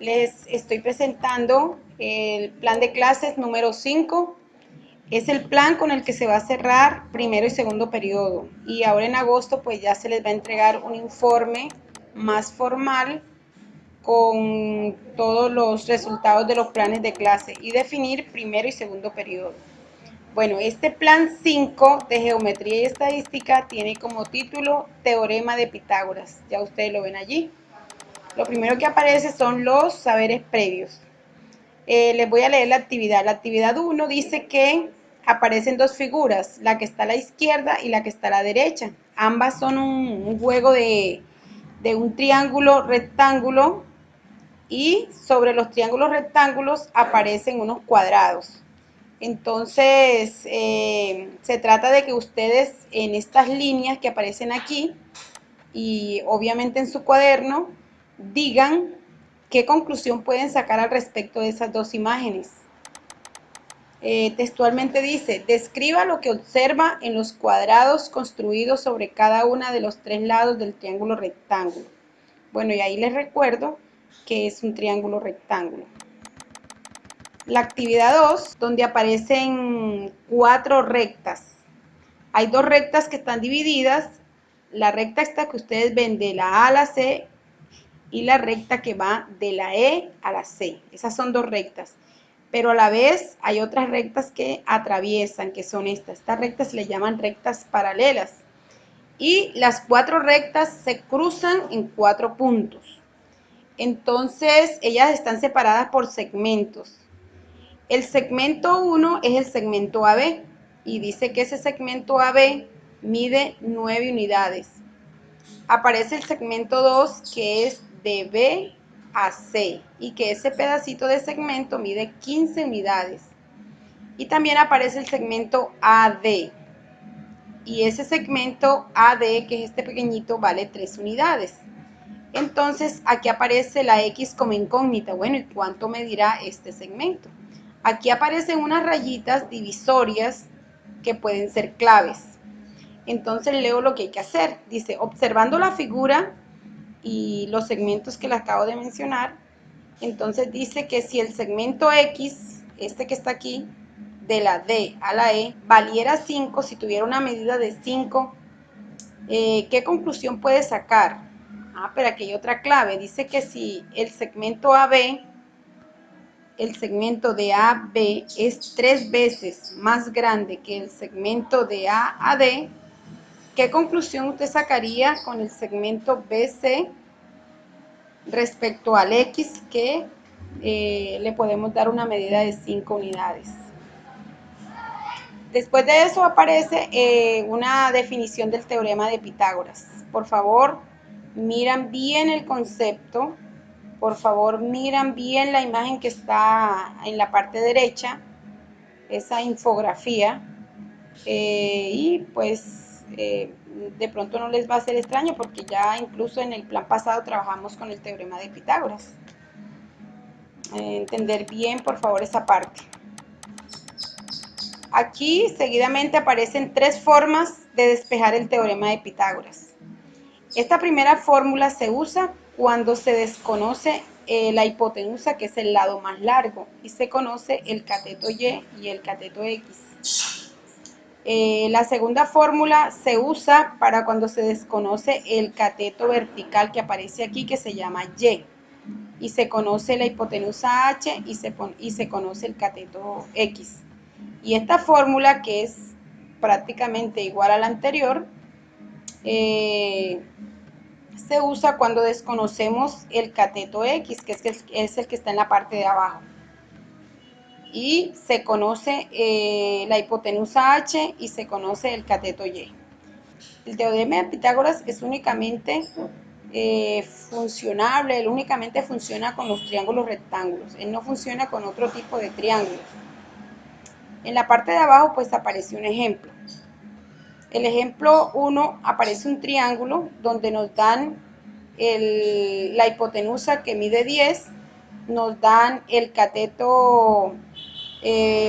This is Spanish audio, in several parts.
Les estoy presentando el plan de clases número 5. Es el plan con el que se va a cerrar primero y segundo periodo. Y ahora en agosto pues ya se les va a entregar un informe más formal con todos los resultados de los planes de clase y definir primero y segundo periodo. Bueno, este plan 5 de geometría y estadística tiene como título Teorema de Pitágoras. Ya ustedes lo ven allí. Lo primero que aparece son los saberes previos. Les voy a leer la actividad. La actividad 1 dice que aparecen dos figuras, la que está a la izquierda y la que está a la derecha. Ambas son un juego de un triángulo rectángulo y sobre los triángulos rectángulos aparecen unos cuadrados. Entonces, se trata de que ustedes en estas líneas que aparecen aquí y obviamente en su cuaderno digan qué conclusión pueden sacar al respecto de esas dos imágenes. Textualmente dice, describa lo que observa en los cuadrados construidos sobre cada una de los tres lados del triángulo rectángulo. Bueno, y ahí les recuerdo que es un triángulo rectángulo. La actividad 2, donde aparecen 4 rectas. Hay 2 rectas que están divididas. La recta esta que ustedes ven de la A a la C y la recta que va de la E a la C. Esas son 2 rectas. Pero a la vez hay otras rectas que atraviesan, que son estas. Estas rectas se les llaman rectas paralelas. Y las 4 rectas se cruzan en 4 puntos. Entonces, ellas están separadas por segmentos. El segmento 1 es el segmento AB y dice que ese segmento AB mide 9 unidades. Aparece el segmento 2 que es de B a C y que ese pedacito de segmento mide 15 unidades. Y también aparece el segmento AD y ese segmento AD, que es este pequeñito, vale 3 unidades. Entonces aquí aparece la X como incógnita. Bueno, ¿y cuánto medirá este segmento? Aquí aparecen unas rayitas divisorias que pueden ser claves. Entonces leo lo que hay que hacer. Dice, observando la figura y los segmentos que les acabo de mencionar, entonces dice que si el segmento X, este que está aquí, de la D a la E, valiera 5, si tuviera una medida de 5, ¿qué conclusión puede sacar? Pero aquí hay otra clave. Dice que si el segmento AB, el segmento de AB es 3 veces más grande que el segmento de A a D, ¿qué conclusión usted sacaría con el segmento BC respecto al X que le podemos dar una medida de 5 unidades? Después de eso aparece una definición del teorema de Pitágoras. Por favor, miran bien el concepto. Por favor, miran bien la imagen que está en la parte derecha, esa infografía. Y pues de pronto no les va a ser extraño porque ya incluso en el plan pasado trabajamos con el teorema de Pitágoras. Entender bien, por favor, esa parte. Aquí seguidamente aparecen 3 formas de despejar el teorema de Pitágoras. Esta primera fórmula se usa cuando se desconoce la hipotenusa, que es el lado más largo, y se conoce el cateto Y y el cateto X. La segunda fórmula se usa para cuando se desconoce el cateto vertical que aparece aquí, que se llama y se conoce la hipotenusa H y se conoce el cateto X. Y esta fórmula, que es prácticamente igual a la anterior, se usa cuando desconocemos el cateto X, que es el que está en la parte de abajo. Y se conoce la hipotenusa H y se conoce el cateto Y. El teorema de Pitágoras es únicamente funcionable, él únicamente funciona con los triángulos rectángulos, él no funciona con otro tipo de triángulos. En la parte de abajo pues aparece un ejemplo. El ejemplo 1 aparece un triángulo donde nos dan la hipotenusa que mide 10, nos dan el cateto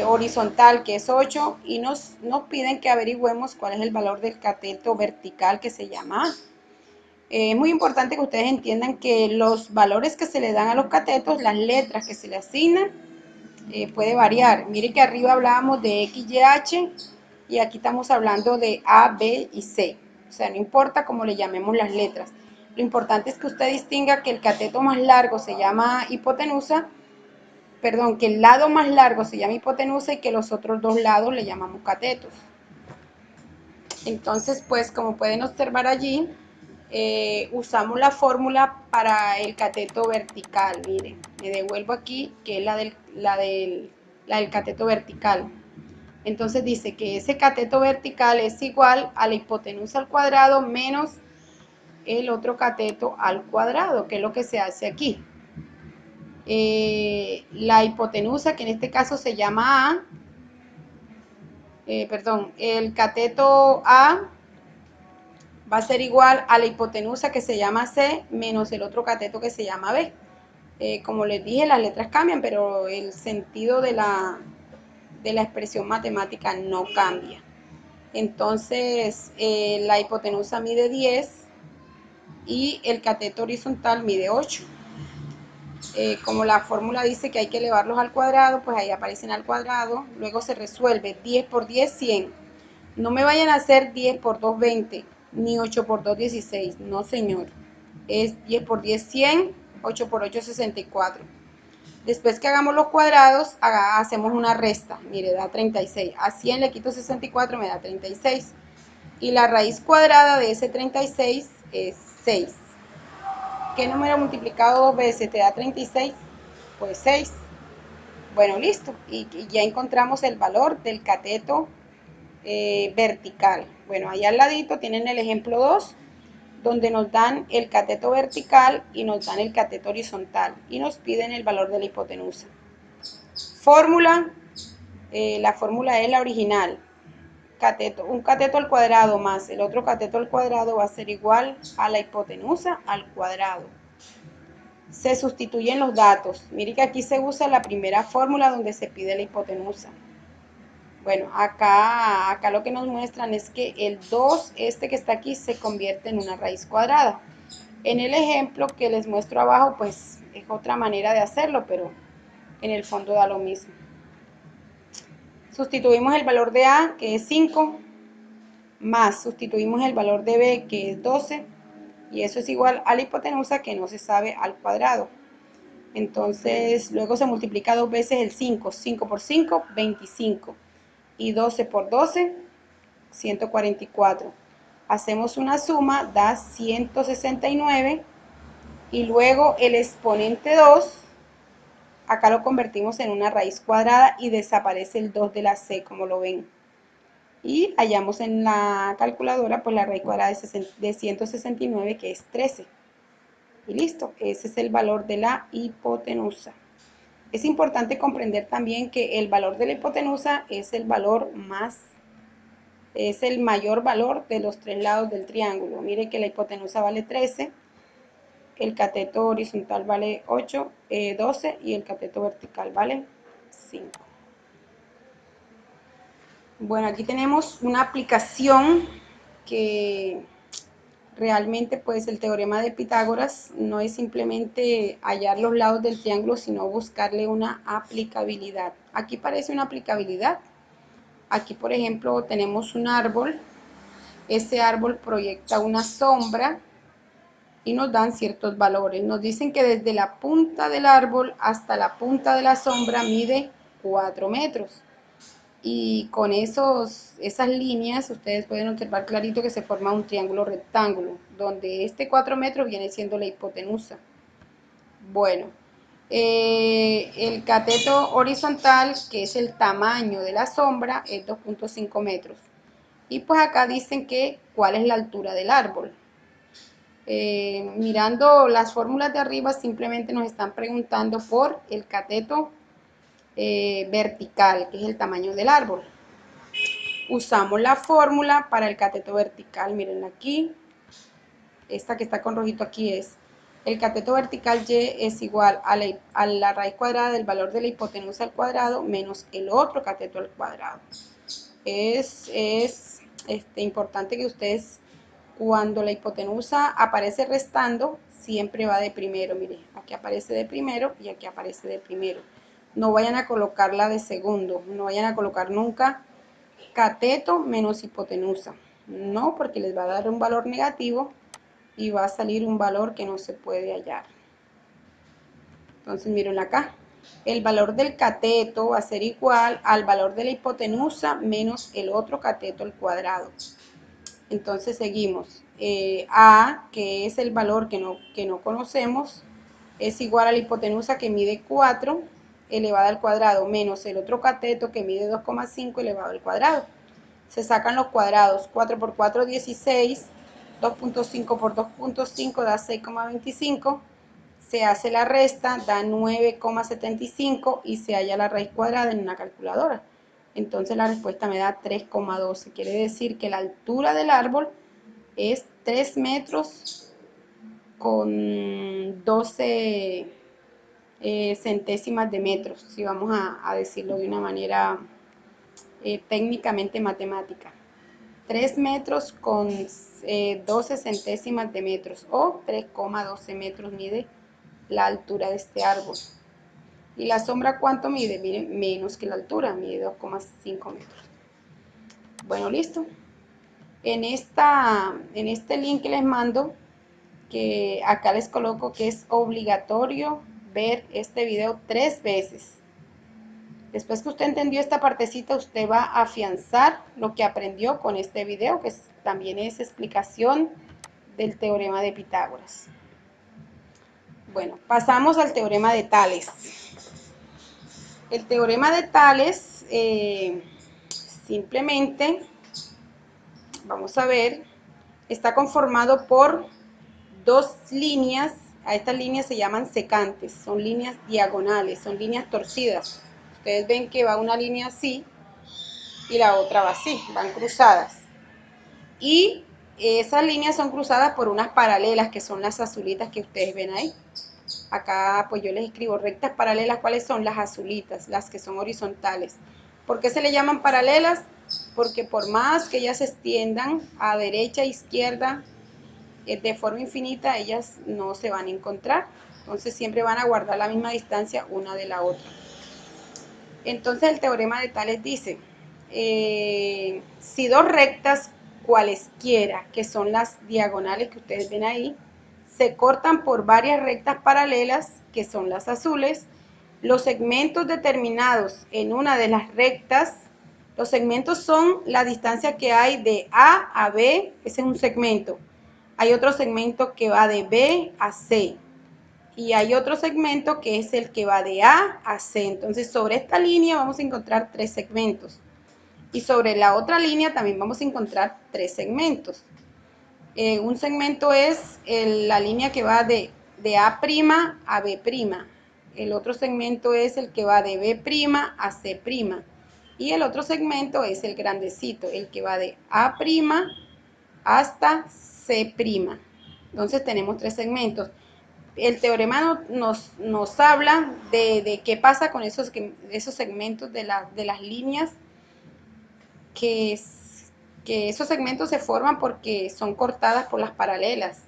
horizontal que es 8 y nos piden que averigüemos cuál es el valor del cateto vertical que se llama A. Es muy importante que ustedes entiendan que los valores que se le dan a los catetos, las letras que se le asignan, puede variar. Mire que arriba hablábamos de X, Y, H y aquí estamos hablando de A, B y C. O sea, no importa cómo le llamemos las letras. Lo importante es que usted distinga que el cateto más largo se llama hipotenusa, perdón, que el lado más largo se llama hipotenusa y que los otros dos lados le llamamos catetos. Entonces, pues como pueden observar allí, usamos la fórmula para el cateto vertical. Miren, me devuelvo aquí, que es la del cateto vertical. Entonces dice que ese cateto vertical es igual a la hipotenusa al cuadrado menos el otro cateto al cuadrado, que es lo que se hace aquí. La hipotenusa, que en este caso se llama A, el cateto A va a ser igual a la hipotenusa que se llama C menos el otro cateto que se llama B. Como les dije, las letras cambian, pero el sentido de la expresión matemática no cambia. Entonces, la hipotenusa mide 10 y el cateto horizontal mide 8. Como la fórmula dice que hay que elevarlos al cuadrado, pues ahí aparecen al cuadrado. Luego se resuelve 10 por 10, 100. No me vayan a hacer 10 por 2, 20, ni 8 por 2, 16. No, señor. Es 10 por 10, 100, 8 por 8, 64. Después que hagamos los cuadrados, hacemos una resta. Mire, da 36. A 100 le quito 64, me da 36. Y la raíz cuadrada de ese 36 es 6. ¿Qué número multiplicado dos veces te da 36? Pues 6. Bueno, listo. Y ya encontramos el valor del cateto vertical. Bueno, allá al ladito tienen el ejemplo 2, donde nos dan el cateto vertical y nos dan el cateto horizontal y nos piden el valor de la hipotenusa. Fórmula, la fórmula es la original. Un cateto al cuadrado más el otro cateto al cuadrado va a ser igual a la hipotenusa al cuadrado. Se sustituyen los datos. Mire que aquí se usa la primera fórmula donde se pide la hipotenusa. Bueno, acá lo que nos muestran es que el 2, este que está aquí, se convierte en una raíz cuadrada. En el ejemplo que les muestro abajo, pues es otra manera de hacerlo, pero en el fondo da lo mismo. Sustituimos el valor de A, que es 5, más sustituimos el valor de B, que es 12, y eso es igual a la hipotenusa que no se sabe al cuadrado. Entonces, luego se multiplica dos veces el 5. 5 por 5, 25. Y 12 por 12, 144. Hacemos una suma, da 169. Y luego el exponente 2, acá lo convertimos en una raíz cuadrada y desaparece el 2 de la C, como lo ven. Y hallamos en la calculadora pues la raíz cuadrada de 169, que es 13. Y listo, ese es el valor de la hipotenusa. Es importante comprender también que el valor de la hipotenusa es el mayor valor de los tres lados del triángulo. Mire que la hipotenusa vale 13, el cateto horizontal vale 8, 12 y el cateto vertical vale 5. Bueno, aquí tenemos una aplicación que realmente pues el teorema de Pitágoras no es simplemente hallar los lados del triángulo, sino buscarle una aplicabilidad. Aquí parece una aplicabilidad. Aquí, por ejemplo, tenemos un árbol. Ese árbol proyecta una sombra y nos dan ciertos valores. Nos dicen que desde la punta del árbol hasta la punta de la sombra mide 4 metros. Y con esas líneas ustedes pueden observar clarito que se forma un triángulo rectángulo, donde este 4 metros viene siendo la hipotenusa. Bueno, el cateto horizontal, que es el tamaño de la sombra, es 2.5 metros. Y pues acá dicen que cuál es la altura del árbol. Mirando las fórmulas de arriba, simplemente nos están preguntando por el cateto vertical, que es el tamaño del árbol. Usamos la fórmula para el cateto vertical, miren aquí, esta que está con rojito aquí es, el cateto vertical Y es igual a la raíz cuadrada del valor de la hipotenusa al cuadrado menos el otro cateto al cuadrado. Es importante que ustedes Cuando la hipotenusa aparece restando, siempre va de primero. Mire, aquí aparece de primero y aquí aparece de primero. No vayan a colocarla de segundo, no vayan a colocar nunca cateto menos hipotenusa. No, porque les va a dar un valor negativo y va a salir un valor que no se puede hallar. Entonces, miren acá. El valor del cateto va a ser igual al valor de la hipotenusa menos el otro cateto al cuadrado. Entonces seguimos. A, que es el valor que no conocemos, es igual a la hipotenusa que mide 4 elevada al cuadrado menos el otro cateto que mide 2,5 elevado al cuadrado. Se sacan los cuadrados. 4 por 4, 16. 2.5 por 2.5 da 6,25. Se hace la resta, da 9,75 y se halla la raíz cuadrada en una calculadora. Entonces la respuesta me da 3,12. Quiere decir que la altura del árbol es 3 metros con 12 centésimas de metros, si vamos a decirlo de una manera técnicamente matemática. 3 metros con 12 centésimas de metros o 3,12 metros mide la altura de este árbol. ¿Y la sombra cuánto mide? Miren, menos que la altura, mide 2,5 metros. Bueno, listo. En este link que les mando, que acá les coloco que es obligatorio ver este video 3 veces. Después que usted entendió esta partecita, usted va a afianzar lo que aprendió con este video, que también es explicación del teorema de Pitágoras. Bueno, pasamos al teorema de Tales. El teorema de Tales, simplemente, vamos a ver, está conformado por dos líneas. A estas líneas se llaman secantes, son líneas diagonales, son líneas torcidas. Ustedes ven que va una línea así y la otra va así, van cruzadas. Y esas líneas son cruzadas por unas paralelas, que son las azulitas que ustedes ven ahí. Acá pues yo les escribo rectas paralelas. ¿Cuáles son? Las azulitas, las que son horizontales. ¿Por qué se le llaman paralelas? Porque por más que ellas se extiendan a derecha e izquierda de forma infinita, ellas no se van a encontrar. Entonces siempre van a guardar la misma distancia una de la otra. Entonces el teorema de Tales dice, si dos rectas cualesquiera, que son las diagonales que ustedes ven ahí, se cortan por varias rectas paralelas, que son las azules, los segmentos determinados en una de las rectas, los segmentos son la distancia que hay de A a B, ese es un segmento. Hay otro segmento que va de B a C. Y hay otro segmento que es el que va de A a C. Entonces, sobre esta línea vamos a encontrar 3 segmentos. Y sobre la otra línea también vamos a encontrar 3 segmentos. Un segmento es la línea que va de A' a B'. El otro segmento es el que va de B' a C'. Y el otro segmento es el grandecito, el que va de A' hasta C'. Entonces tenemos 3 segmentos. El teorema nos habla de qué pasa con esos segmentos de las líneas, que esos segmentos se forman porque son cortadas por las paralelas.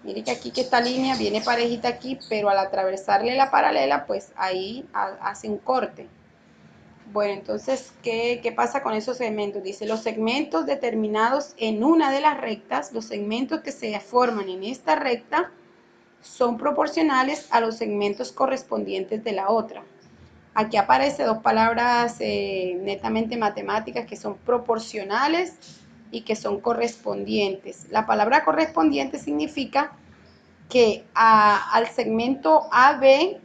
Mire que aquí que esta línea viene parejita aquí, pero al atravesarle la paralela, pues ahí hace un corte. Bueno, entonces, ¿qué pasa con esos segmentos? Dice, los segmentos determinados en una de las rectas, los segmentos que se forman en esta recta, son proporcionales a los segmentos correspondientes de la otra. Aquí aparecen dos palabras netamente matemáticas, que son proporcionales y que son correspondientes. La palabra correspondiente significa que al segmento AB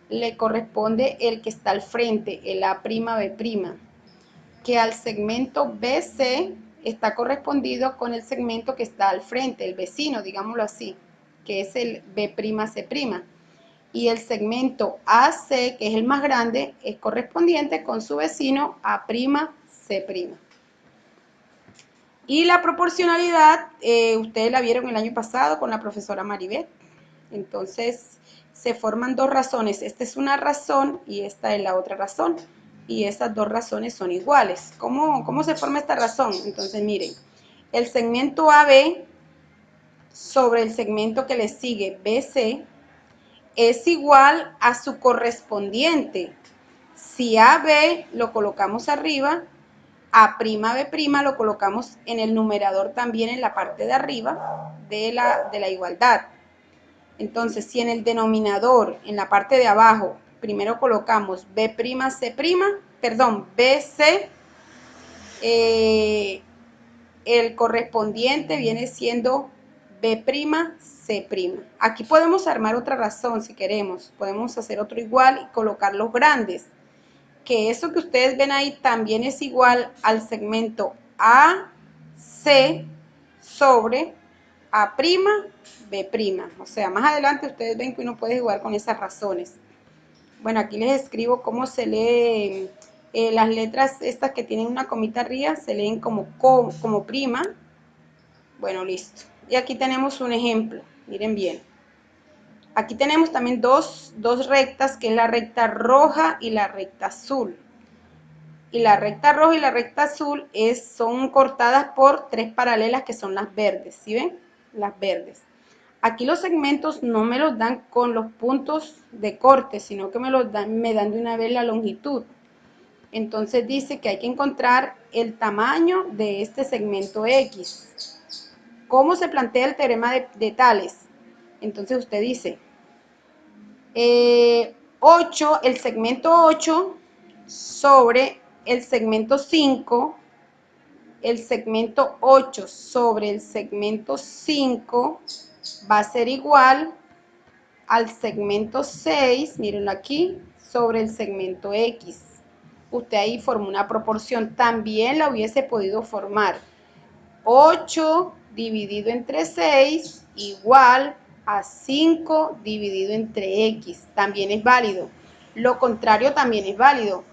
le corresponde el que está al frente, el A'B', que al segmento BC está correspondido con el segmento que está al frente, el vecino, digámoslo así, que es el B'C'. Y el segmento AC, que es el más grande, es correspondiente con su vecino A'C'. Y la proporcionalidad, ustedes la vieron el año pasado con la profesora Maribel. Entonces, se forman dos razones. Esta es una razón y esta es la otra razón. Y estas dos razones son iguales. ¿Cómo se forma esta razón? Entonces, miren, El segmento AB sobre el segmento que le sigue, BC, es igual a su correspondiente. Si AB lo colocamos arriba, A'B' lo colocamos en el numerador también en la parte de arriba de la igualdad. Entonces, si en el denominador, en la parte de abajo, primero colocamos B'C', perdón, BC, el correspondiente viene siendo B'C'. Aquí podemos armar otra razón si queremos. Podemos hacer otro igual y colocar los grandes. Que eso que ustedes ven ahí también es igual al segmento AC sobre A'B'. O sea, más adelante ustedes ven que uno puede jugar con esas razones. Bueno, aquí les escribo cómo se lee las letras estas que tienen una comita arriba, se leen como prima. Bueno, listo. Y aquí tenemos un ejemplo, miren bien. Aquí tenemos también dos rectas, que es la recta roja y la recta azul. Y la recta roja y la recta azul son cortadas por tres paralelas que son las verdes, ¿sí ven? Las verdes. Aquí los segmentos no me los dan con los puntos de corte, sino que me dan de una vez la longitud. Entonces dice que hay que encontrar el tamaño de este segmento X. ¿Cómo se plantea el teorema de Tales? Entonces usted dice, 8, el segmento 8 sobre el segmento 5, el segmento 8 sobre el segmento 5 va a ser igual al segmento 6, mírenlo aquí, sobre el segmento X. Usted ahí formó una proporción, también la hubiese podido formar. 8 dividido entre 6 igual a 5 dividido entre X. También es válido. Lo contrario también es válido.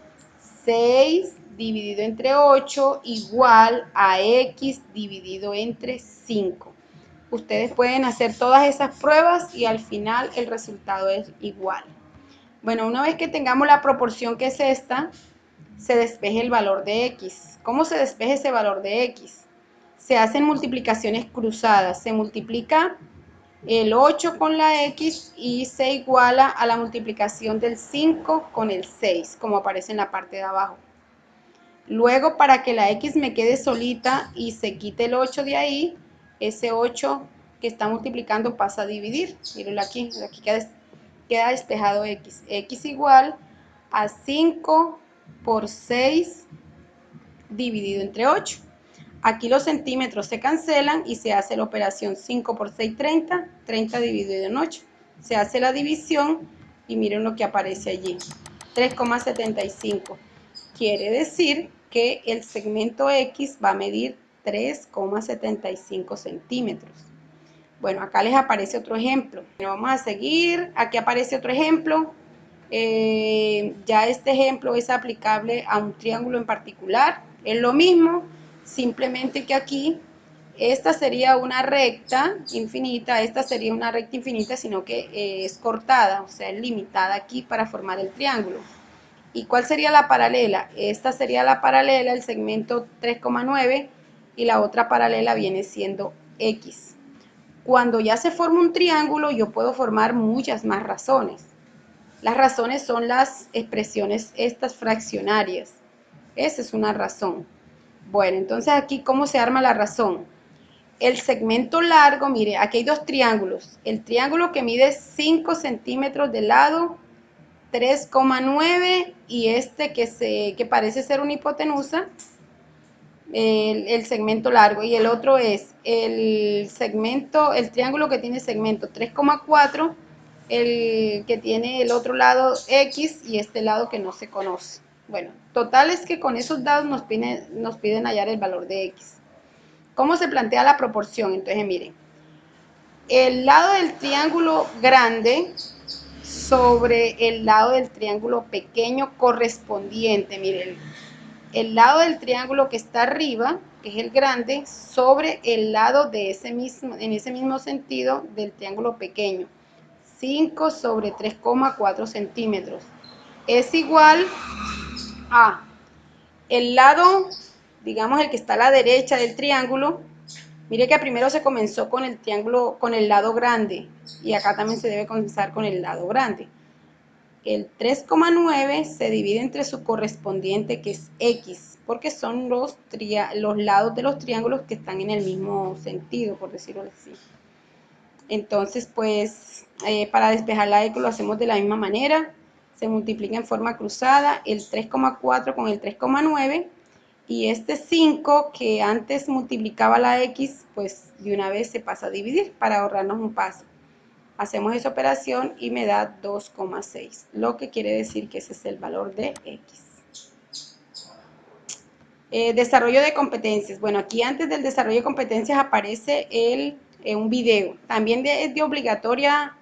6 dividido entre 8 igual a X dividido entre 5. Ustedes pueden hacer todas esas pruebas y al final el resultado es igual. Bueno, una vez que tengamos la proporción que es esta, se despeje el valor de X. ¿Cómo se despeje ese valor de X? Se hacen multiplicaciones cruzadas. Se multiplica el 8 con la X y se iguala a la multiplicación del 5 con el 6, como aparece en la parte de abajo. Luego, para que la X me quede solita y se quite el 8 de ahí, ese 8 que está multiplicando pasa a dividir. Mírenlo aquí queda despejado X. X igual a 5 por 6 dividido entre 8. Aquí los centímetros se cancelan y se hace la operación 5 por 6, 30, 30 dividido en 8. Se hace la división y miren lo que aparece allí, 3,75. Quiere decir que el segmento X va a medir 3,75 centímetros. Bueno, acá les aparece otro ejemplo. Vamos a seguir. Aquí aparece otro ejemplo. Ya este ejemplo es aplicable a un triángulo en particular. Es lo mismo, simplemente que aquí esta sería una recta infinita, esta sería una recta infinita, sino que es cortada, o sea, es limitada aquí para formar el triángulo. ¿Y cuál sería la paralela? Esta sería la paralela, el segmento 3,9 y la otra paralela viene siendo X. Cuando ya se forma un triángulo, yo puedo formar muchas más razones. Las razones son las expresiones estas fraccionarias. Esa es una razón. Bueno, entonces aquí, ¿cómo se arma la razón? El segmento largo, mire, aquí hay dos triángulos. El triángulo que mide 5 centímetros de lado, 3,9, y este que parece ser una hipotenusa, el segmento largo, y el otro es el triángulo que tiene segmento 3,4, el que tiene el otro lado X y este lado que no se conoce. Bueno, total es que con esos dados nos piden hallar el valor de X. ¿Cómo se plantea la proporción? Entonces miren, el lado del triángulo grande sobre el lado del triángulo pequeño correspondiente, miren, el lado del triángulo que está arriba, que es el grande, sobre el lado de en ese mismo sentido del triángulo pequeño. 5 sobre 3,4 centímetros. Es igual a el lado, digamos el que está a la derecha del triángulo, Mire que primero se comenzó con el triángulo, con el lado grande, y acá también se debe comenzar con el lado grande. El 3,9 se divide entre su correspondiente, que es X, porque son los lados de los triángulos que están en el mismo sentido, por decirlo así. Entonces, pues, para despejar la X lo hacemos de la misma manera. Se multiplica en forma cruzada el 3,4 con el 3,9. Y este 5 que antes multiplicaba la X, pues de una vez se pasa a dividir para ahorrarnos un paso. Hacemos esa operación y me da 2,6, lo que quiere decir que ese es el valor de X. Desarrollo de competencias. Bueno, aquí antes del desarrollo de competencias aparece un video. También es de obligatoria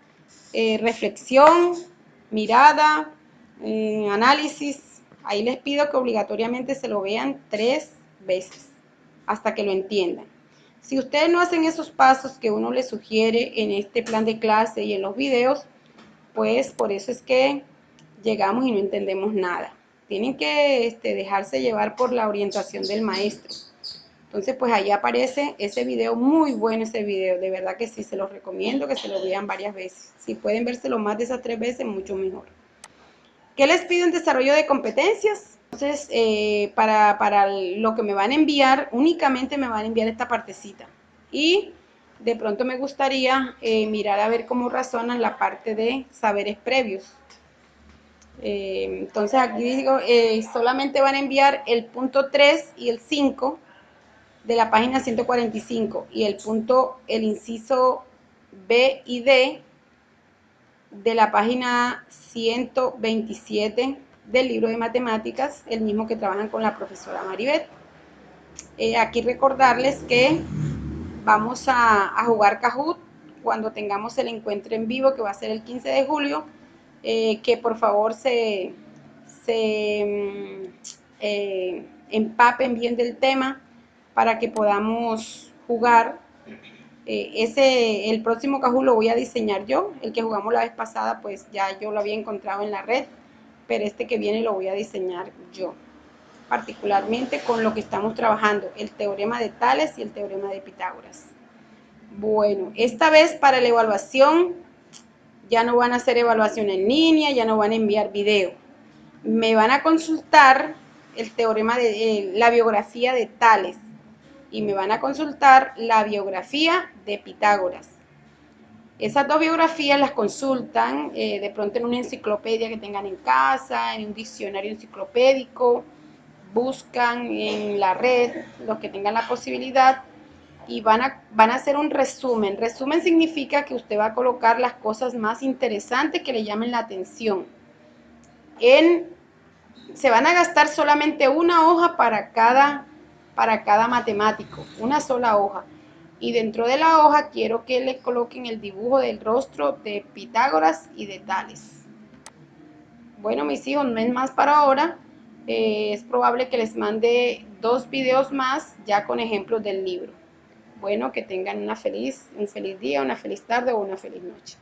reflexión, mirada, análisis. Ahí les pido que obligatoriamente se lo vean 3 veces hasta que lo entiendan. Si ustedes no hacen esos pasos que uno les sugiere en este plan de clase y en los videos, pues por eso es que llegamos y no entendemos nada. Tienen que dejarse llevar por la orientación del maestro. Entonces, pues ahí aparece ese video, muy bueno ese video, de verdad que sí, se los recomiendo que se lo vean varias veces. Si pueden vérselo más de esas 3 veces, mucho mejor. ¿Qué les pido en desarrollo de competencias? Entonces, para lo que me van a enviar, únicamente me van a enviar esta partecita. Y de pronto me gustaría mirar a ver cómo razonan la parte de saberes previos. Entonces aquí digo, solamente van a enviar el punto 3 y el 5 de la página 145 y el inciso B y D de la página 127 del libro de matemáticas, el mismo que trabajan con la profesora Maribeth. Aquí recordarles que vamos a jugar Kahoot cuando tengamos el encuentro en vivo, que va a ser el 15 de julio, que por favor se empapen bien del tema para que podamos jugar. El próximo Kahoot lo voy a diseñar yo. El que jugamos la vez pasada, pues ya yo lo había encontrado en la red, pero este que viene lo voy a diseñar yo, particularmente con lo que estamos trabajando, el teorema de Tales y el teorema de Pitágoras. Bueno, esta vez para la evaluación ya no van a hacer evaluación en línea, ya no van a enviar video. Me van a consultar el teorema de la biografía de Tales y me van a consultar la biografía de Pitágoras. Esas dos biografías las consultan de pronto en una enciclopedia que tengan en casa, en un diccionario enciclopédico, buscan en la red los que tengan la posibilidad y van a hacer un resumen. Resumen significa que usted va a colocar las cosas más interesantes que le llamen la atención. Se van a gastar solamente una hoja para cada matemático, una sola hoja. Y dentro de la hoja quiero que le coloquen el dibujo del rostro de Pitágoras y de Tales. Bueno, mis hijos, no es más para ahora. Es probable que les mande 2 videos más ya con ejemplos del libro. Bueno, que tengan un feliz día, una feliz tarde o una feliz noche.